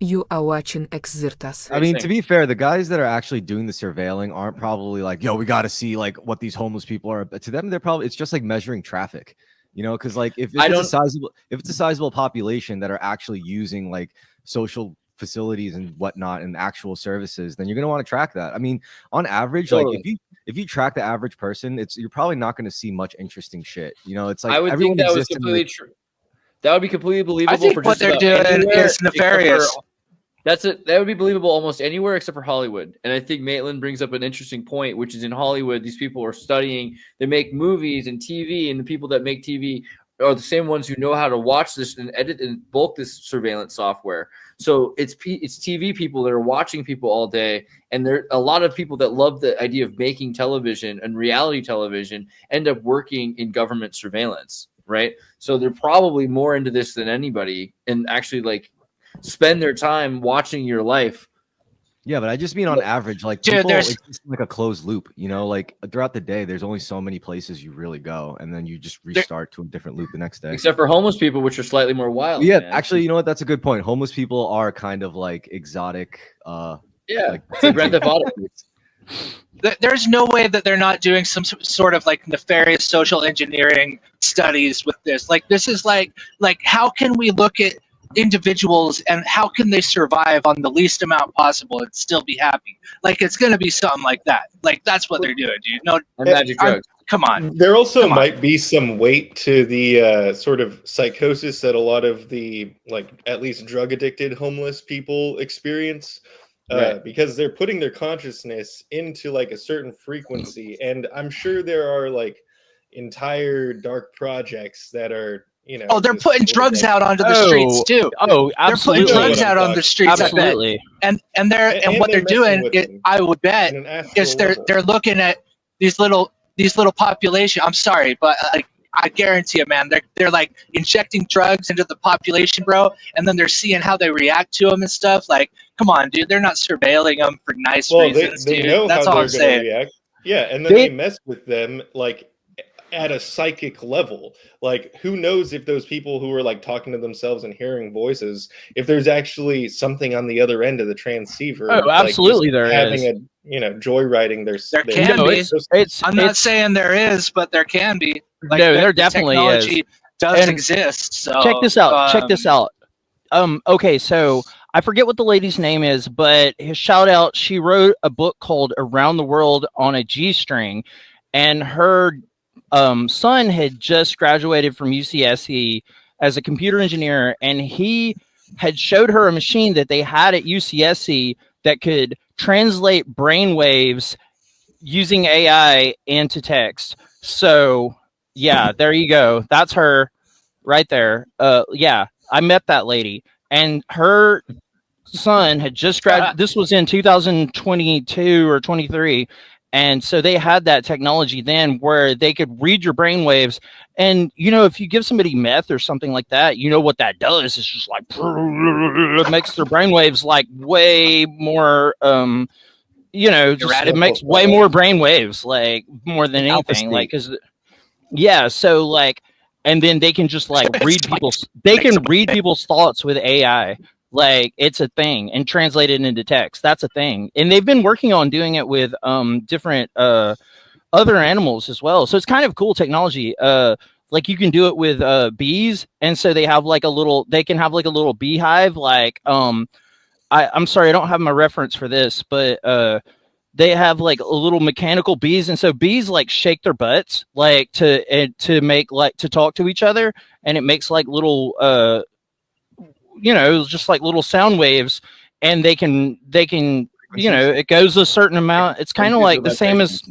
You are watching Xirtus. I mean, to be fair, the guys that are actually doing the surveilling aren't probably like, yo, we got to see like what these homeless people are. But to them, they're probably it's just like measuring traffic, you know, because like if it's a sizable population that are actually using like social facilities and whatnot and actual services, then you're gonna want to track that. I mean, on average, like if you track the average person, you're probably not going to see much interesting shit. You know, it's like I would think everyone that was exists in completely true. That would be completely believable I think for what just they're about doing anywhere is nefarious. except for- That's it. That would be believable almost anywhere except for Hollywood. And I think Maitland brings up an interesting point, which is in Hollywood, these people are studying. They make movies and TV, and the people that make TV are the same ones who know how to watch this and edit and bulk this surveillance software. So it's TV people that are watching people all day, and there are a lot of people that love the idea of making television and reality television end up working in government surveillance, right? So they're probably more into this than anybody, and actually like spend their time watching your life. Yeah, but I just mean on average, like Dude, people, there's- it's like a closed loop, you know, like throughout the day, there's only so many places you really go, and then you just restart to a different loop the next day. Except for homeless people, which are slightly more wild. Yeah, man. actually, you know what? That's a good point. Homeless people are kind of like exotic. Yeah, like Grand Theft Auto. There's no way that they're not doing some sort of like nefarious social engineering studies with this. Like this is like how can we look at individuals and how can they survive on the least amount possible and still be happy? Like it's gonna be something like that. Like that's what they're doing, dude. No, Magic drugs. Come on. There also might be some weight to the sort of psychosis that a lot of the like at least drug addicted homeless people experience. Right. Because they're putting their consciousness into like a certain frequency, and I'm sure there are like entire dark projects that are, you know. Oh, they're putting drugs out onto the streets too. Oh, absolutely. They're putting drugs out on the streets. Absolutely. And what they're doing, I would bet, is they're looking at these little population. I'm sorry, but I guarantee it, man. They're like injecting drugs into the population, bro, and then they're seeing how they react to them and stuff. Like, come on, dude. They're not surveilling them for nice reasons, they dude. know That's how all they're I'm saying. react. Yeah, and then they mess with them like at a psychic level. Like, who knows if those people who are like talking to themselves and hearing voices, if there's actually something on the other end of the transceiver. Oh, absolutely, there having is. Joyriding their. There can be. It's. I'm not saying there is, but there can be. Like, no, there definitely technology is. Does And exist. So check this out. Check this out. Okay, so I forget what the lady's name is, but his shout out. She wrote a book called "Around the World on a G-String," and her son had just graduated from UCSC as a computer engineer, and he had showed her a machine that they had at UCSC that could translate brainwaves using AI into text. So yeah, there you go. That's her right there. Yeah, I met that lady, and her son had just graduated. This was in 2022 or 23. And so they had that technology then where they could read your brainwaves. And, you know, if you give somebody meth or something like that, you know what that does. It's just like, it makes their brainwaves like way more, you know, just, it makes way more brainwaves, like more than anything. Like, cause yeah. So like, and then they can just like read people's thoughts with AI. Like it's a thing and translate it into text. That's a thing. And they've been working on doing it with different other animals as well. So it's kind of cool technology. Like you can do it with bees, and so they can have like a little beehive. Like I'm sorry, I don't have my reference for this, but they have like a little mechanical bees, and so bees like shake their butts like to make like to talk to each other, and it makes like little you know, just like little sound waves, and they can, you know, it goes a certain amount. It's kind of like the same as,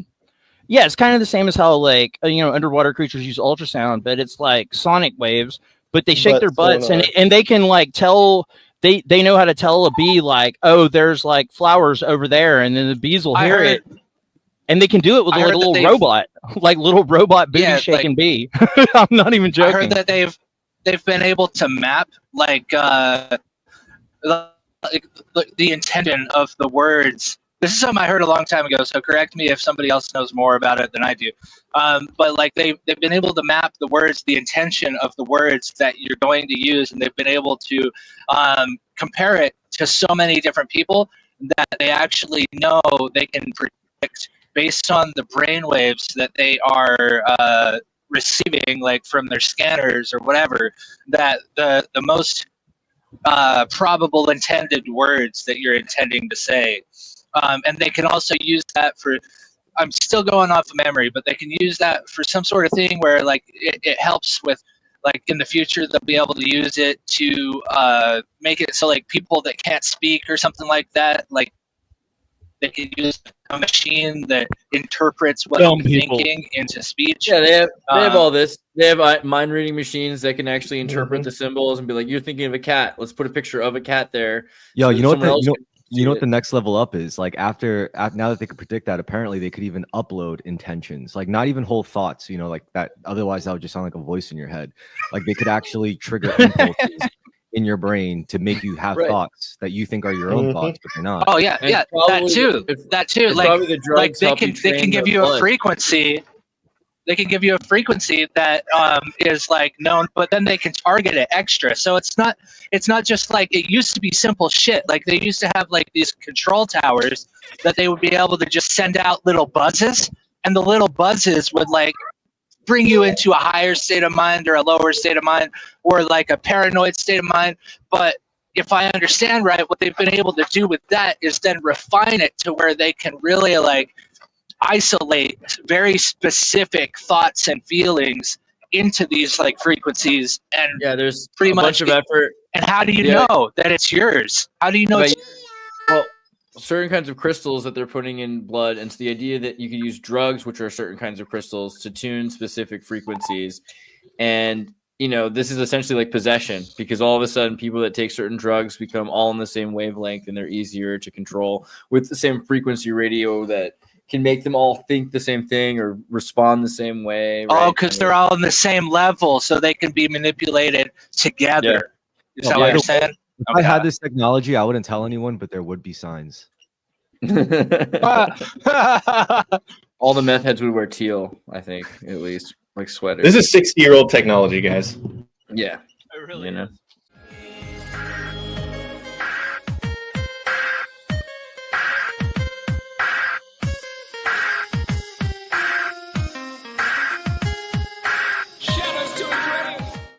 yeah, it's kind of the same as how like, you know, underwater creatures use ultrasound, but it's like sonic waves, but they shake their butts and they can like tell, they know how to tell a bee like, oh, there's like flowers over there. And then the bees will hear it. And they can do it with like a little robot, like little robot booty shaking bee. I'm not even joking. I heard that they've been able to map like the intention of the words. This is something I heard a long time ago, so correct me if somebody else knows more about it than I do. But like they've been able to map the words, the intention of the words that you're going to use, and they've been able to compare it to so many different people that they actually know they can predict based on the brain waves that they are receiving, like from their scanners or whatever, that the most probable intended words that you're intending to say. And they can also use that for, I'm still going off of memory, but they can use that for some sort of thing where like it helps with, like in the future they'll be able to use it to make it so like people that can't speak or something like that, like they can use a machine that interprets what Dumb they're people. thinking into speech. Yeah, they have all this. They have mind reading machines that can actually interpret the symbols and be like, "You're thinking of a cat. Let's put a picture of a cat there." Yo, so you know what? someone else can You know see what it. the next level up is? Like after now that they could predict that, apparently they could even upload intentions, like not even whole thoughts. You know, like that. Otherwise, that would just sound like a voice in your head. Like they could actually trigger impulses in your brain to make you have Right. thoughts that you think are your own thoughts, but they're not. Oh yeah, And yeah, probably that too. it's Like probably the drugs they help can train give the you a blood. frequency. They can give you a frequency that is like known, but then they can target it extra. So it's not just like it used to be simple shit. Like they used to have like these control towers that they would be able to just send out little buzzes, and the little buzzes would like bring you into a higher state of mind or a lower state of mind or like a paranoid state of mind. But if I understand right, what they've been able to do with that is then refine it to where they can really like isolate very specific thoughts and feelings into these like frequencies. And Yeah, there's pretty a much bunch of effort. and how do you Yeah. know that it's yours? How do you know But, it's well, certain kinds of crystals that they're putting in blood, and it's the idea that you can use drugs, which are certain kinds of crystals, to tune specific frequencies. And this is essentially like possession, because all of a sudden people that take certain drugs become all in the same wavelength, and they're easier to control with the same frequency radio that can make them all think the same thing or respond the same way. Right? Oh, because they're all on the same level, so they can be manipulated together. Yeah. Is that what you're saying? If I had this technology, I wouldn't tell anyone, but there would be signs. All the meth heads would wear teal, I think, at least, like sweaters. This is 60-year-old technology, guys. Yeah. It really You know? is.